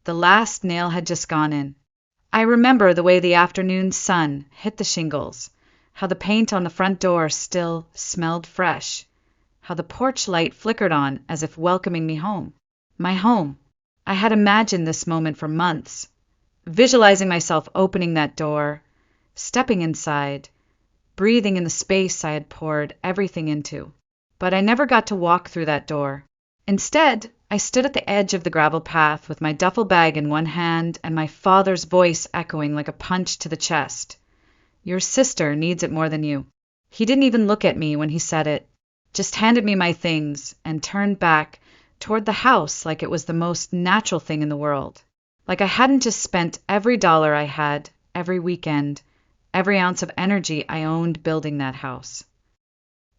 The last nail had just gone in. I remember the way the afternoon sun hit the shingles, how the paint on the front door still smelled fresh, how the porch light flickered on as if welcoming me home. My home. I had imagined this moment for months, visualizing myself opening that door, stepping inside, breathing in the space I had poured everything into. But I never got to walk through that door. Instead, I stood at the edge of the gravel path with my duffel bag in one hand and my father's voice echoing like a punch to the chest. Your sister needs it more than you. He didn't even look at me when he said it, just handed me my things and turned back toward the house like it was the most natural thing in the world. Like I hadn't just spent every dollar I had, every weekend, every ounce of energy I owned building that house.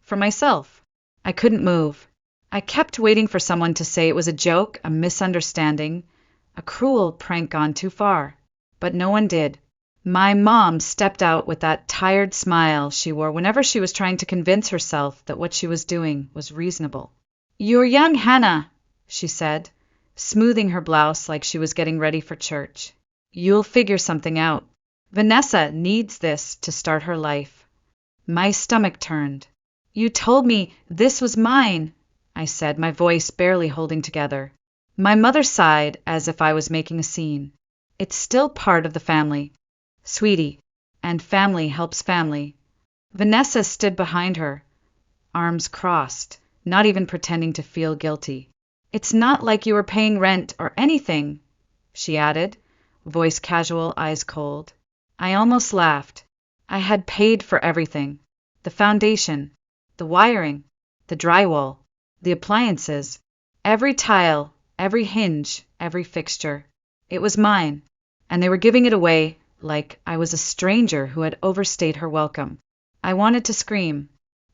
For myself, I couldn't move. I kept waiting for someone to say it was a joke, a misunderstanding, a cruel prank gone too far. But no one did. My mom stepped out with that tired smile she wore whenever she was trying to convince herself that what she was doing was reasonable. "You're young, Hannah," she said, smoothing her blouse like she was getting ready for church. "You'll figure something out. Vanessa needs this to start her life." My stomach turned. "You told me this was mine," I said, my voice barely holding together. My mother sighed as if I was making a scene. "It's still part of the family, sweetie, and family helps family." Vanessa stood behind her, arms crossed, not even pretending to feel guilty. "It's not like you were paying rent or anything," she added, voice casual, eyes cold. I almost laughed. I had paid for everything. The foundation, the wiring, the drywall, the appliances, every tile, every hinge, every fixture. It was mine, and they were giving it away like I was a stranger who had overstayed her welcome. I wanted to scream.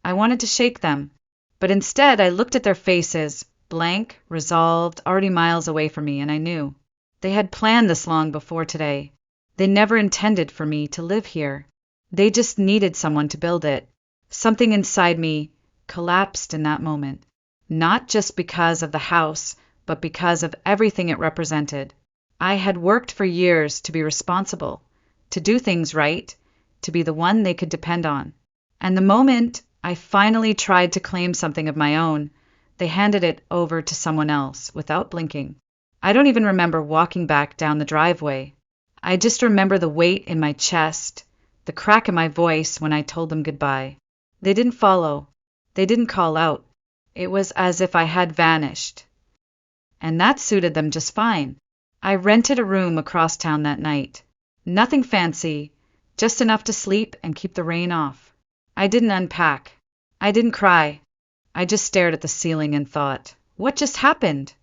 I wanted to shake them. But instead I looked at their faces, blank, resolved, already miles away from me, and I knew. They had planned this long before today. They never intended for me to live here. They just needed someone to build it. Something inside me collapsed in that moment. Not just because of the house, but because of everything it represented. I had worked for years to be responsible, to do things right, to be the one they could depend on. And the moment I finally tried to claim something of my own, they handed it over to someone else without blinking. I don't even remember walking back down the driveway. I just remember the weight in my chest, the crack in my voice when I told them goodbye. They didn't follow. They didn't call out. It was as if I had vanished. And that suited them just fine. I rented a room across town that night. Nothing fancy, just enough to sleep and keep the rain off. I didn't unpack. I didn't cry. I just stared at the ceiling and thought, what just happened?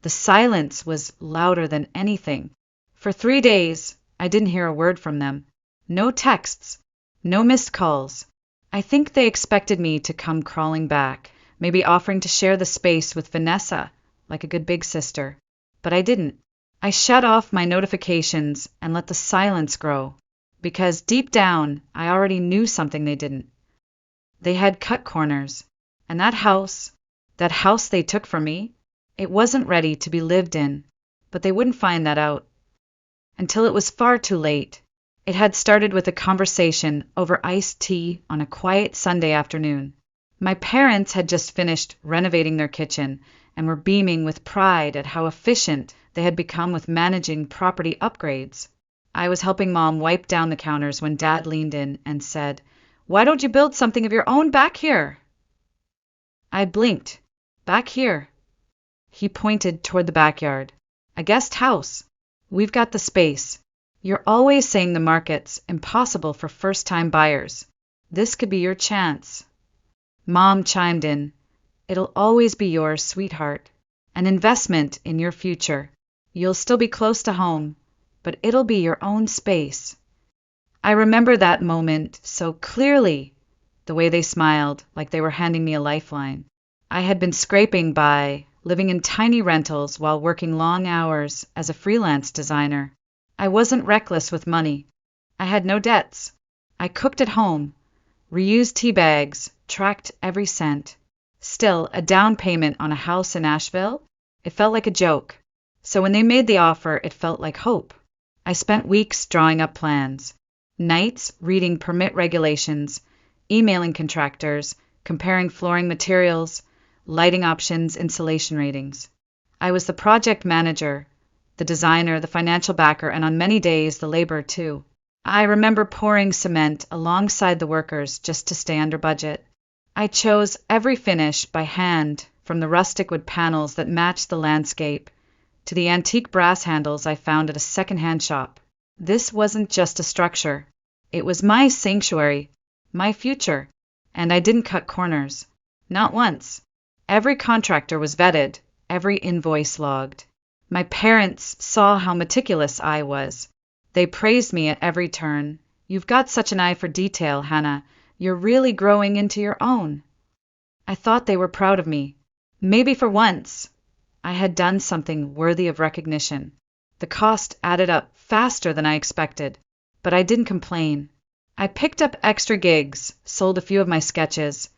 The silence was louder than anything. For 3 days, I didn't hear a word from them. No texts, no missed calls. I think they expected me to come crawling back, maybe offering to share the space with Vanessa, like a good big sister. But I didn't. I shut off my notifications and let the silence grow, because deep down, I already knew something they didn't. They had cut corners, and that house they took from me, it wasn't ready to be lived in, but they wouldn't find that out. Until it was far too late. It had started with a conversation over iced tea on a quiet Sunday afternoon. My parents had just finished renovating their kitchen and were beaming with pride at how efficient they had become with managing property upgrades. I was helping Mom wipe down the counters when Dad leaned in and said, "Why don't you build something of your own back here?" I blinked. Back here. He pointed toward the backyard. "A guest house. We've got the space. You're always saying the market's impossible for first-time buyers. This could be your chance." Mom chimed in. "It'll always be yours, sweetheart. An investment in your future. You'll still be close to home, but it'll be your own space." I remember that moment so clearly, the way they smiled, like they were handing me a lifeline. I had been scraping by, living in tiny rentals while working long hours as a freelance designer. I wasn't reckless with money. I had no debts. I cooked at home, reused tea bags, tracked every cent. Still, a down payment on a house in Asheville? It felt like a joke. So when they made the offer, it felt like hope. I spent weeks drawing up plans, nights reading permit regulations, emailing contractors, comparing flooring materials, lighting options, insulation ratings. I was the project manager, the designer, the financial backer, and on many days, the laborer too. I remember pouring cement alongside the workers just to stay under budget. I chose every finish by hand, from the rustic wood panels that matched the landscape to the antique brass handles I found at a second-hand shop. This wasn't just a structure. It was my sanctuary, my future, and I didn't cut corners. Not once. Every contractor was vetted, every invoice logged. My parents saw how meticulous I was. They praised me at every turn. "You've got such an eye for detail, Hannah. You're really growing into your own." I thought they were proud of me. Maybe for once, I had done something worthy of recognition. The cost added up faster than I expected, but I didn't complain. I picked up extra gigs, sold a few of my sketches,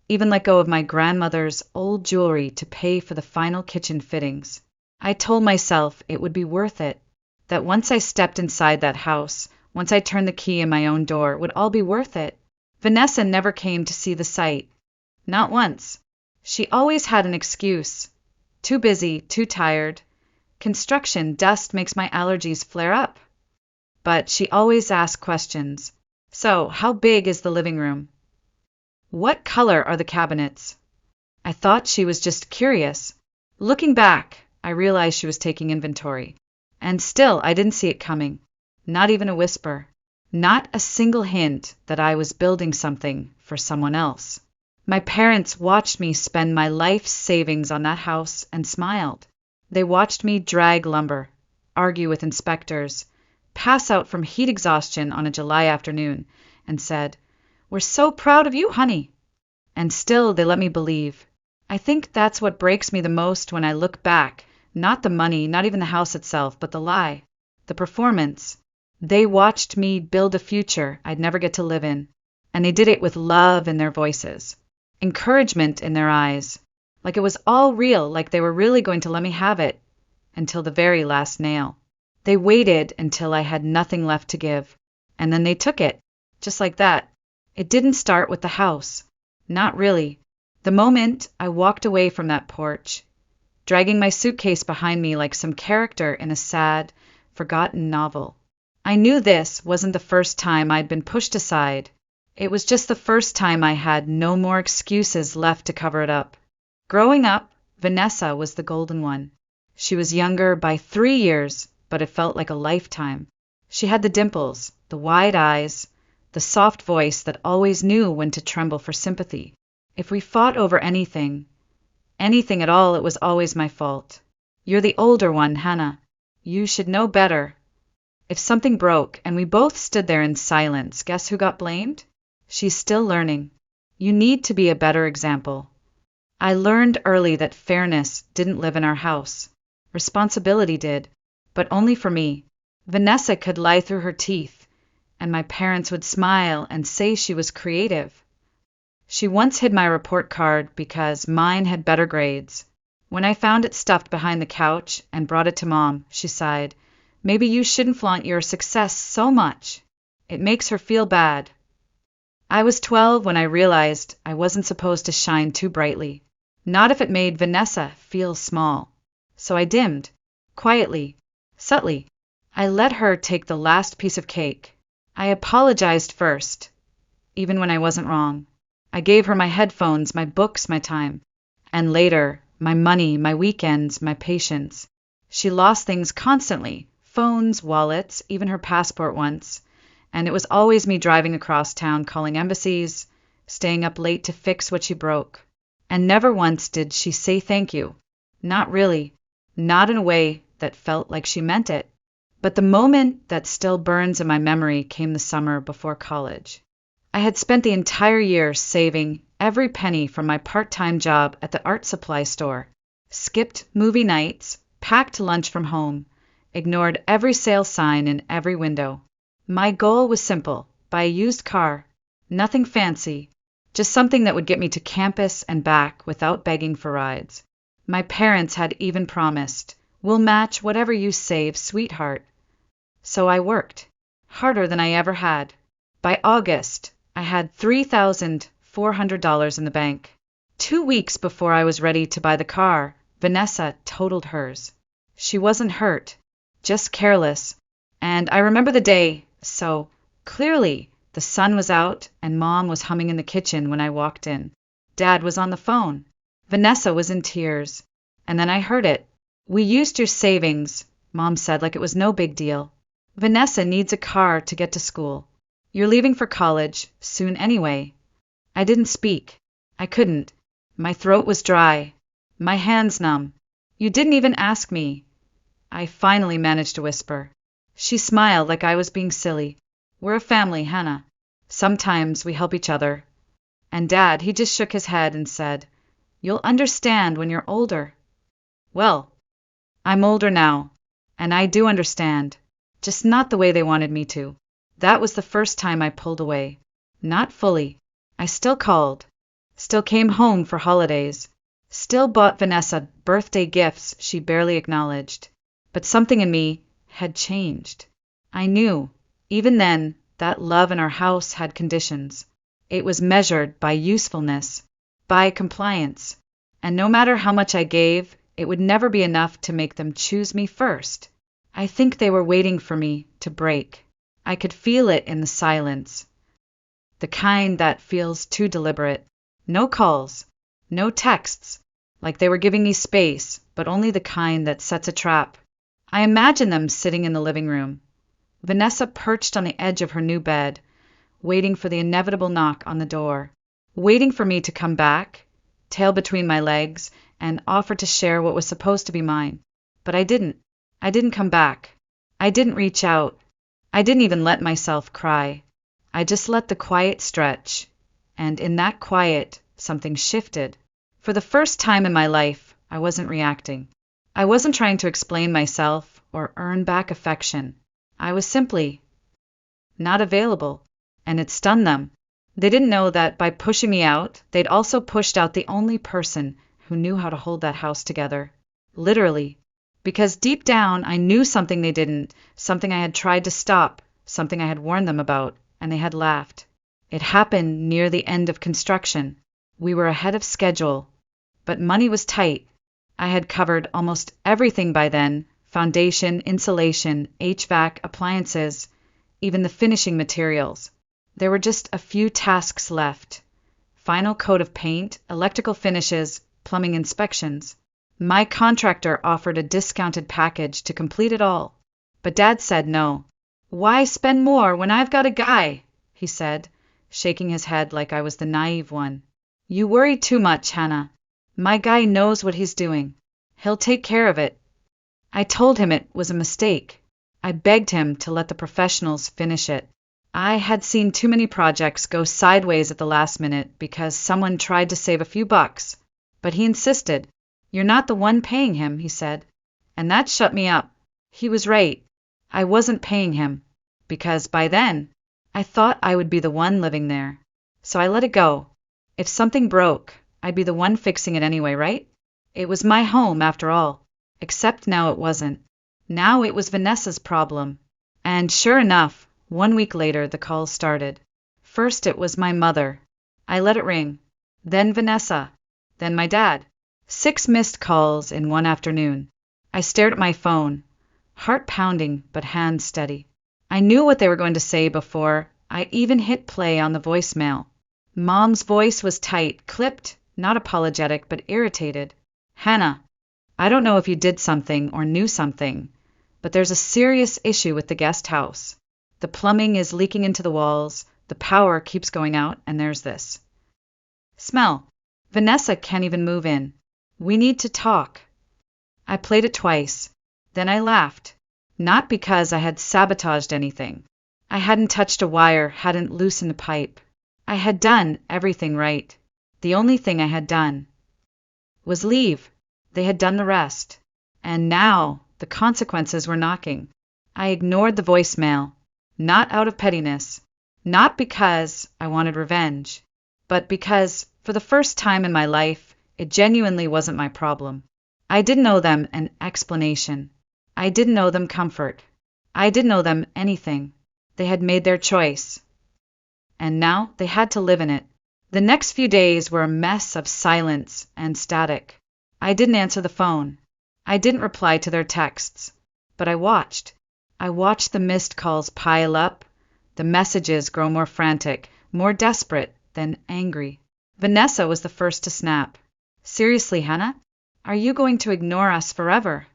even let go of my grandmother's old jewelry to pay for the final kitchen fittings. I told myself it would be worth it, that once I stepped inside that house, once I turned the key in my own door, it would all be worth it. Vanessa never came to see the site. Not once. She always had an excuse. Too busy, too tired. Construction dust makes my allergies flare up. But she always asked questions. So, how big is the living room? What color are the cabinets? I thought she was just curious. Looking back, I realized she was taking inventory. And still, I didn't see it coming. Not even a whisper. Not a single hint that I was building something for someone else. My parents watched me spend my life's savings on that house and smiled. They watched me drag lumber, argue with inspectors, pass out from heat exhaustion on a July afternoon, and said, "We're so proud of you, honey." And still they let me believe. I think that's what breaks me the most when I look back. Not the money, not even the house itself, but the lie, the performance. They watched me build a future I'd never get to live in, and they did it with love in their voices, encouragement in their eyes, like it was all real, like they were really going to let me have it, until the very last nail. They waited until I had nothing left to give, and then they took it, just like that. It didn't start with the house. Not really. The moment I walked away from that porch, dragging my suitcase behind me like some character in a sad, forgotten novel. I knew this wasn't the first time I'd been pushed aside. It was just the first time I had no more excuses left to cover it up. Growing up, Vanessa was the golden one. She was younger by 3 years, but it felt like a lifetime. She had the dimples, the wide eyes, the soft voice that always knew when to tremble for sympathy. If we fought over anything at all, it was always my fault. "You're the older one, Hannah. You should know better." If something broke and we both stood there in silence, guess who got blamed? "She's still learning. You need to be a better example." I learned early that fairness didn't live in our house. Responsibility did, but only for me. Vanessa could lie through her teeth, and my parents would smile and say she was creative. She once hid my report card because mine had better grades. When I found it stuffed behind the couch and brought it to Mom, she sighed, "Maybe you shouldn't flaunt your success so much. It makes her feel bad." I was 12 when I realized I wasn't supposed to shine too brightly. Not if it made Vanessa feel small. So I dimmed, quietly, subtly. I let her take the last piece of cake. I apologized first, even when I wasn't wrong. I gave her my headphones, my books, my time. And later, my money, my weekends, my patience. She lost things constantly. Phones, wallets, even her passport once. And it was always me driving across town, calling embassies, staying up late to fix what she broke. And never once did she say thank you. Not really. Not in a way that felt like she meant it. But the moment that still burns in my memory came the summer before college. I had spent the entire year saving every penny from my part-time job at the art supply store, skipped movie nights, packed lunch from home, ignored every sale sign in every window. My goal was simple: buy a used car. Nothing fancy, just something that would get me to campus and back without begging for rides. My parents had even promised, We'll match whatever you save, sweetheart. So I worked. Harder than I ever had. By August, I had $3,400 in the bank. 2 weeks before I was ready to buy the car, Vanessa totaled hers. She wasn't hurt, just careless. And I remember the day so clearly. The sun was out and Mom was humming in the kitchen when I walked in. Dad was on the phone. Vanessa was in tears. And then I heard it. We used your savings, Mom said like it was no big deal. Vanessa needs a car to get to school. You're leaving for college soon anyway. I didn't speak. I couldn't. My throat was dry. My hands numb. You didn't even ask me. I finally managed to whisper. She smiled like I was being silly. We're a family, Hannah. Sometimes we help each other. And Dad, he just shook his head and said, You'll understand when you're older. Well, I'm older now, and I do understand. Just not the way they wanted me to. That was the first time I pulled away. Not fully. I still called. Still came home for holidays. Still bought Vanessa birthday gifts she barely acknowledged. But something in me had changed. I knew, even then, that love in our house had conditions. It was measured by usefulness, by compliance. And no matter how much I gave, it would never be enough to make them choose me first. I think they were waiting for me to break. I could feel it in the silence. The kind that feels too deliberate. No calls, no texts, like they were giving me space, but only the kind that sets a trap. I imagine them sitting in the living room. Vanessa perched on the edge of her new bed, waiting for the inevitable knock on the door, waiting for me to come back, tail between my legs, and offer to share what was supposed to be mine. But I didn't. I didn't come back. I didn't reach out. I didn't even let myself cry. I just let the quiet stretch. And in that quiet, something shifted. For the first time in my life, I wasn't reacting. I wasn't trying to explain myself or earn back affection. I was simply not available, and it stunned them. They didn't know that by pushing me out, they'd also pushed out the only person who knew how to hold that house together. Literally. Because deep down, I knew something they didn't, something I had tried to stop, something I had warned them about, and they had laughed. It happened near the end of construction. We were ahead of schedule, but money was tight. I had covered almost everything by then: foundation, insulation, HVAC, appliances, even the finishing materials. There were just a few tasks left. Final coat of paint, electrical finishes, plumbing inspections. My contractor offered a discounted package to complete it all. But Dad said no. Why spend more when I've got a guy? He said, shaking his head like I was the naive one. You worry too much, Hannah. My guy knows what he's doing. He'll take care of it. I told him it was a mistake. I begged him to let the professionals finish it. I had seen too many projects go sideways at the last minute because someone tried to save a few bucks. But he insisted. You're not the one paying him, he said. And that shut me up. He was right. I wasn't paying him. Because by then, I thought I would be the one living there. So I let it go. If something broke, I'd be the one fixing it anyway, right? It was my home, after all. Except now it wasn't. Now it was Vanessa's problem. And sure enough, 1 week later the calls started. First it was my mother. I let it ring. Then Vanessa. Then my dad. 6 missed calls in one afternoon. I stared at my phone, heart pounding but hands steady. I knew what they were going to say before I even hit play on the voicemail. Mom's voice was tight, clipped, not apologetic but irritated. Hannah, I don't know if you did something or knew something, but there's a serious issue with the guest house. The plumbing is leaking into the walls, the power keeps going out, and there's this smell. Vanessa can't even move in. We need to talk. I played it twice. Then I laughed. Not because I had sabotaged anything. I hadn't touched a wire, hadn't loosened a pipe. I had done everything right. The only thing I had done was leave. They had done the rest. And now the consequences were knocking. I ignored the voicemail, not out of pettiness, not because I wanted revenge, but because, for the first time in my life, it genuinely wasn't my problem. I didn't owe them an explanation. I didn't owe them comfort. I didn't owe them anything. They had made their choice. And now they had to live in it. The next few days were a mess of silence and static. I didn't answer the phone. I didn't reply to their texts. But I watched. I watched the missed calls pile up, the messages grow more frantic, more desperate, then angry. Vanessa was the first to snap. Seriously, Hannah? Are you going to ignore us forever?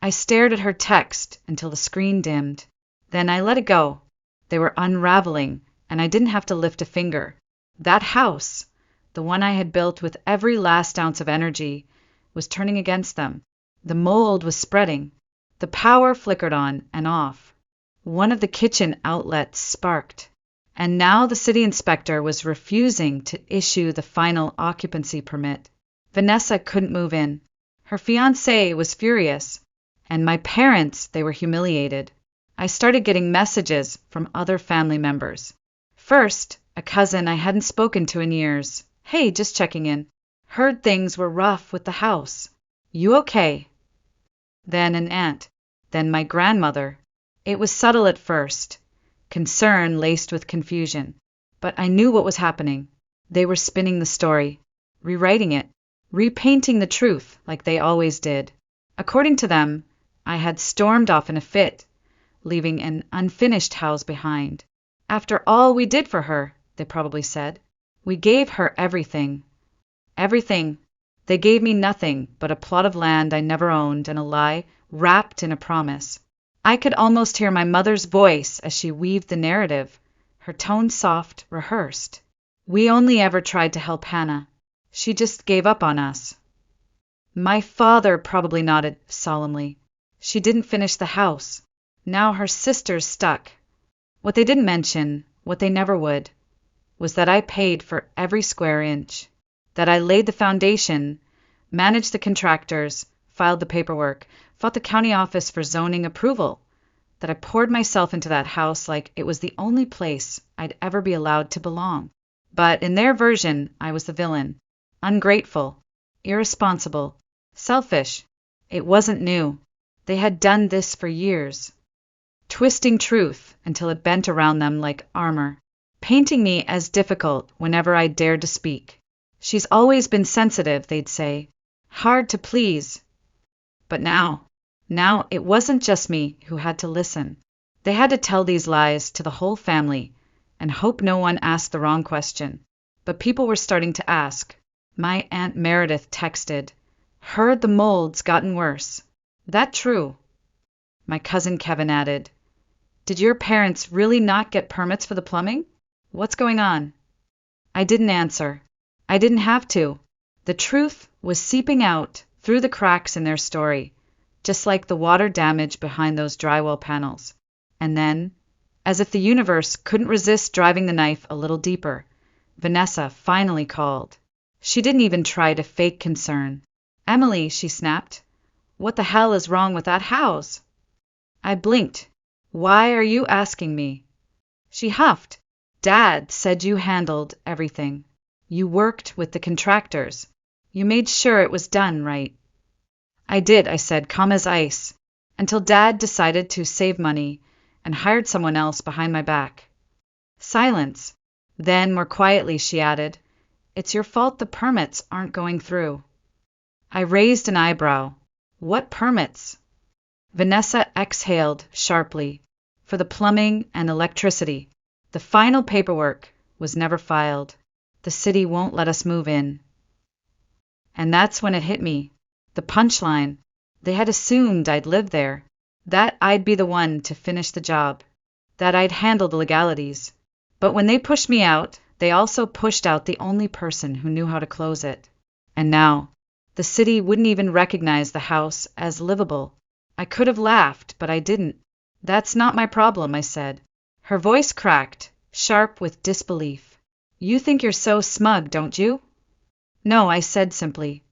I stared at her text until the screen dimmed. Then I let it go. They were unraveling, and I didn't have to lift a finger. That house, the one I had built with every last ounce of energy, was turning against them. The mold was spreading. The power flickered on and off. One of the kitchen outlets sparked. And now the city inspector was refusing to issue the final occupancy permit. Vanessa couldn't move in. Her fiancé was furious. And my parents, they were humiliated. I started getting messages from other family members. First, a cousin I hadn't spoken to in years. Hey, just checking in. Heard things were rough with the house. You okay? Then an aunt. Then my grandmother. It was subtle at first. Concern laced with confusion. But I knew what was happening. They were spinning the story. Rewriting it. Repainting the truth like they always did. According to them, I had stormed off in a fit, leaving an unfinished house behind. After all we did for her, they probably said. We gave her everything. Everything. They gave me nothing but a plot of land I never owned and a lie wrapped in a promise. I could almost hear my mother's voice as she weaved the narrative, her tone soft, rehearsed. We only ever tried to help Hannah. She just gave up on us. My father probably nodded solemnly. She didn't finish the house. Now her sister's stuck. What they didn't mention, what they never would, was that I paid for every square inch. That I laid the foundation, managed the contractors, filed the paperwork, fought the county office for zoning approval. That I poured myself into that house like it was the only place I'd ever be allowed to belong. But in their version, I was the villain. Ungrateful, irresponsible, selfish. It wasn't new. They had done this for years. Twisting truth until it bent around them like armor. Painting me as difficult whenever I dared to speak. She's always been sensitive, they'd say. Hard to please. But now it wasn't just me who had to listen. They had to tell these lies to the whole family and hope no one asked the wrong question. But people were starting to ask. My Aunt Meredith texted. Heard the mold's gotten worse. That true? My cousin Kevin added. Did your parents really not get permits for the plumbing? What's going on? I didn't answer. I didn't have to. The truth was seeping out through the cracks in their story, just like the water damage behind those drywall panels. And then, as if the universe couldn't resist driving the knife a little deeper, Vanessa finally called. She didn't even try to fake concern. Emily, she snapped. What the hell is wrong with that house? I blinked. Why are you asking me? She huffed. Dad said you handled everything. You worked with the contractors. You made sure it was done right. I did, I said, calm as ice, until Dad decided to save money and hired someone else behind my back. Silence. Then, more quietly, she added, It's your fault the permits aren't going through. I raised an eyebrow. What permits? Vanessa exhaled sharply. For the plumbing and electricity. The final paperwork was never filed. The city won't let us move in. And that's when it hit me. The punchline. They had assumed I'd live there. That I'd be the one to finish the job. That I'd handle the legalities. But when they pushed me out, they also pushed out the only person who knew how to close it. And now, the city wouldn't even recognize the house as livable. I could have laughed, but I didn't. That's not my problem, I said. Her voice cracked, sharp with disbelief. You think you're so smug, don't you? No, I said simply.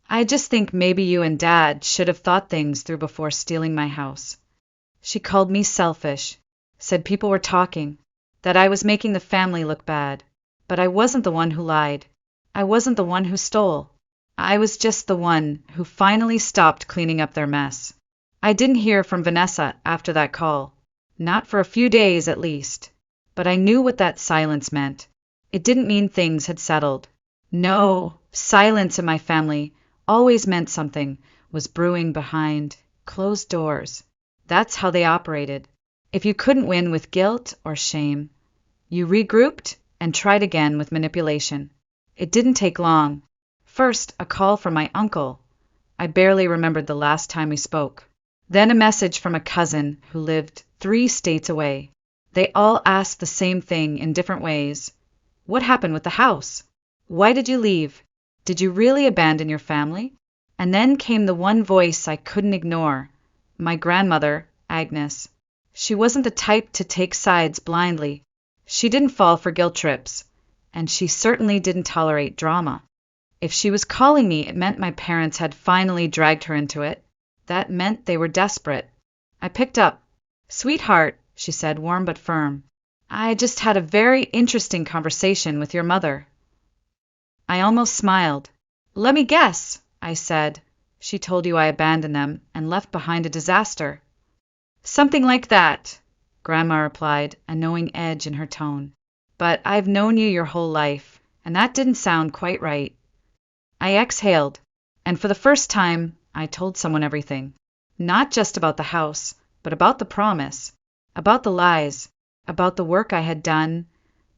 I just think maybe you and Dad should have thought things through before stealing my house. She called me selfish, said people were talking, that I was making the family look bad. But I wasn't the one who lied. I wasn't the one who stole. I was just the one who finally stopped cleaning up their mess. I didn't hear from Vanessa after that call. Not for a few days, at least. But I knew what that silence meant. It didn't mean things had settled. No, silence in my family always meant something was brewing behind closed doors. That's how they operated. If you couldn't win with guilt or shame, you regrouped and tried again with manipulation. It didn't take long. First, a call from my uncle. I barely remembered the last time we spoke. Then a message from a cousin who lived 3 states away. They all asked the same thing in different ways. What happened with the house? Why did you leave? Did you really abandon your family? And then came the one voice I couldn't ignore. My grandmother, Agnes. She wasn't the type to take sides blindly. She didn't fall for guilt trips. And she certainly didn't tolerate drama. If she was calling me, it meant my parents had finally dragged her into it. That meant they were desperate. I picked up. "Sweetheart," she said, warm but firm. "I just had a very interesting conversation with your mother." I almost smiled. "Let me guess," I said. "She told you I abandoned them and left behind a disaster." "Something like that," Grandma replied, a knowing edge in her tone. "But I've known you your whole life, and that didn't sound quite right." I exhaled, and for the first time, I told someone everything. Not just about the house, but about the promise, about the lies, about the work I had done,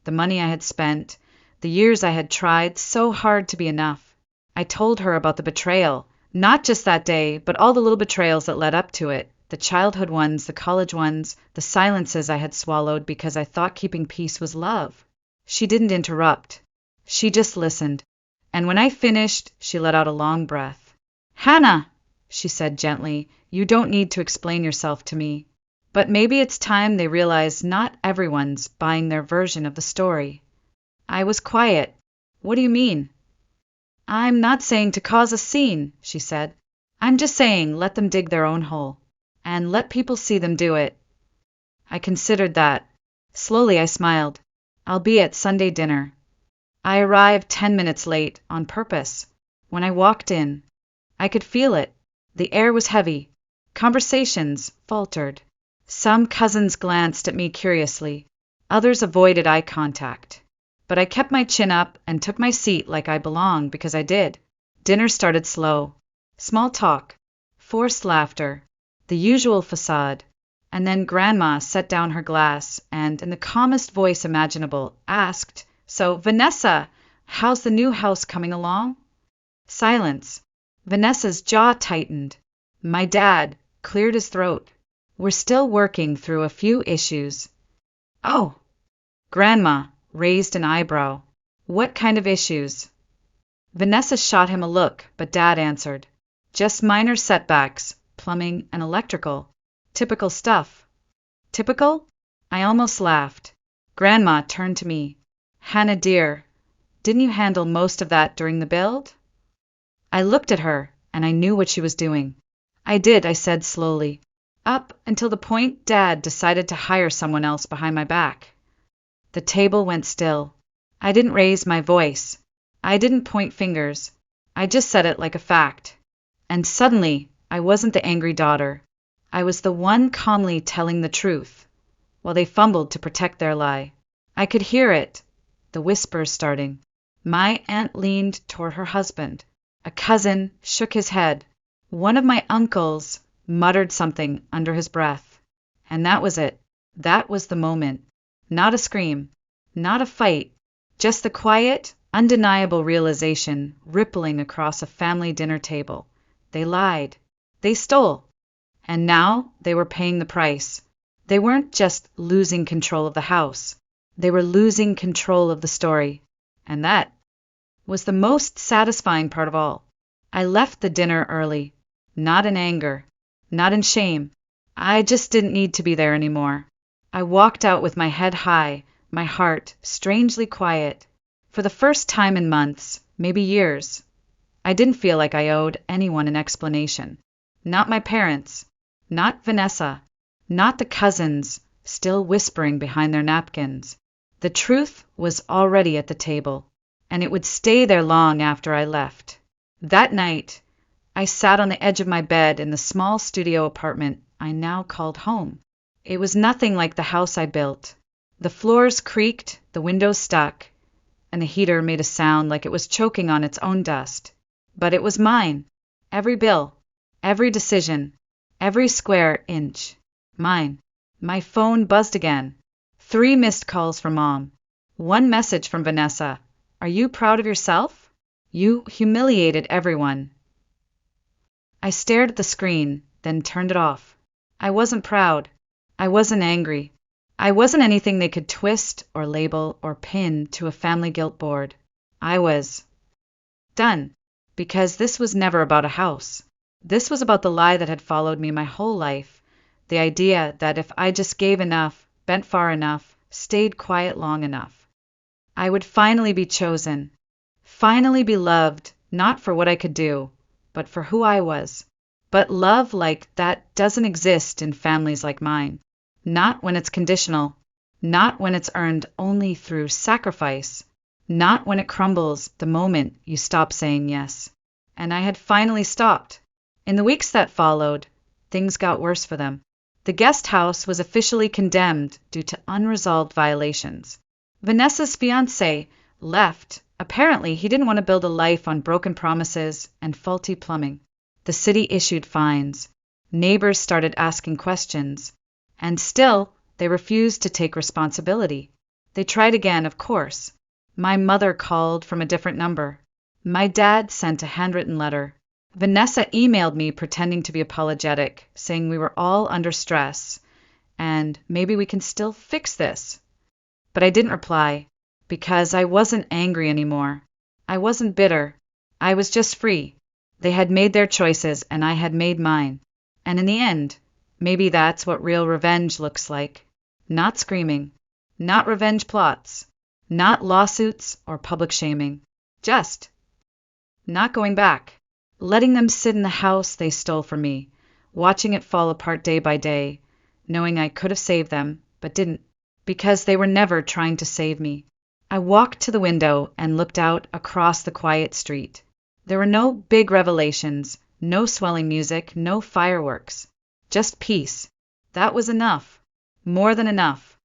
the money I had spent, the years I had tried so hard to be enough. I told her about the betrayal, not just that day, but all the little betrayals that led up to it, the childhood ones, the college ones, the silences I had swallowed because I thought keeping peace was love. She didn't interrupt. She just listened. And when I finished, she let out a long breath. "Hannah," she said gently, "you don't need to explain yourself to me. But maybe it's time they realize not everyone's buying their version of the story." I was quiet. "What do you mean?" "I'm not saying to cause a scene," she said. "I'm just saying let them dig their own hole. And let people see them do it." I considered that. Slowly I smiled. "I'll be at Sunday dinner." I arrived 10 minutes late, on purpose. When I walked in, I could feel it. The air was heavy. Conversations faltered. Some cousins glanced at me curiously. Others avoided eye contact. But I kept my chin up and took my seat like I belonged because I did. Dinner started slow. Small talk. Forced laughter. The usual facade. And then Grandma set down her glass and, in the calmest voice imaginable, asked, "So, Vanessa, how's the new house coming along?" Silence. Vanessa's jaw tightened. My dad cleared his throat. "We're still working through a few issues." "Oh!" Grandma raised an eyebrow. "What kind of issues?" Vanessa shot him a look, but Dad answered. "Just minor setbacks, plumbing and electrical. Typical stuff." "Typical?" I almost laughed. Grandma turned to me. "Hannah dear, didn't you handle most of that during the build?" I looked at her, and I knew what she was doing. "I did," I said slowly. "Up until the point Dad decided to hire someone else behind my back." The table went still. I didn't raise my voice. I didn't point fingers. I just said it like a fact. And suddenly, I wasn't the angry daughter. I was the one calmly telling the truth, while they fumbled to protect their lie. I could hear it, the whispers starting. My aunt leaned toward her husband. A cousin shook his head. One of my uncles muttered something under his breath. And that was it. That was the moment. Not a scream, not a fight, just the quiet, undeniable realization rippling across a family dinner table. They lied. They stole. And now they were paying the price. They weren't just losing control of the house. They were losing control of the story. And that was the most satisfying part of all. I left the dinner early. Not in anger. Not in shame. I just didn't need to be there anymore. I walked out with my head high, my heart strangely quiet. For the first time in months, maybe years, I didn't feel like I owed anyone an explanation. Not my parents. Not Vanessa. Not the cousins, still whispering behind their napkins. The truth was already at the table, and it would stay there long after I left. That night, I sat on the edge of my bed in the small studio apartment I now called home. It was nothing like the house I built. The floors creaked, the windows stuck, and the heater made a sound like it was choking on its own dust. But it was mine. Every bill, every decision, every square inch. Mine. My phone buzzed again. 3 missed calls from Mom. 1 message from Vanessa. Are you proud of yourself? You humiliated everyone. I stared at the screen, then turned it off. I wasn't proud. I wasn't angry. I wasn't anything they could twist or label or pin to a family guilt board. I was done. Because this was never about a house. This was about the lie that had followed me my whole life. The idea that if I just gave enough, bent far enough, stayed quiet long enough, I would finally be chosen. Finally be loved, not for what I could do, but for who I was. But love like that doesn't exist in families like mine. Not when it's conditional. Not when it's earned only through sacrifice. Not when it crumbles the moment you stop saying yes. And I had finally stopped. In the weeks that followed, things got worse for them. The guest house was officially condemned due to unresolved violations. Vanessa's fiancé left. Apparently, he didn't want to build a life on broken promises and faulty plumbing. The city issued fines. Neighbors started asking questions. And still, they refused to take responsibility. They tried again, of course. My mother called from a different number. My dad sent a handwritten letter. Vanessa emailed me pretending to be apologetic, saying we were all under stress, and maybe we can still fix this. But I didn't reply, because I wasn't angry anymore. I wasn't bitter. I was just free. They had made their choices, and I had made mine. And in the end, maybe that's what real revenge looks like. Not screaming. Not revenge plots. Not lawsuits or public shaming. Just not going back. Letting them sit in the house they stole from me, watching it fall apart day by day, knowing I could have saved them, but didn't, because they were never trying to save me. I walked to the window and looked out across the quiet street. There were no big revelations, no swelling music, no fireworks. Just peace. That was enough. More than enough.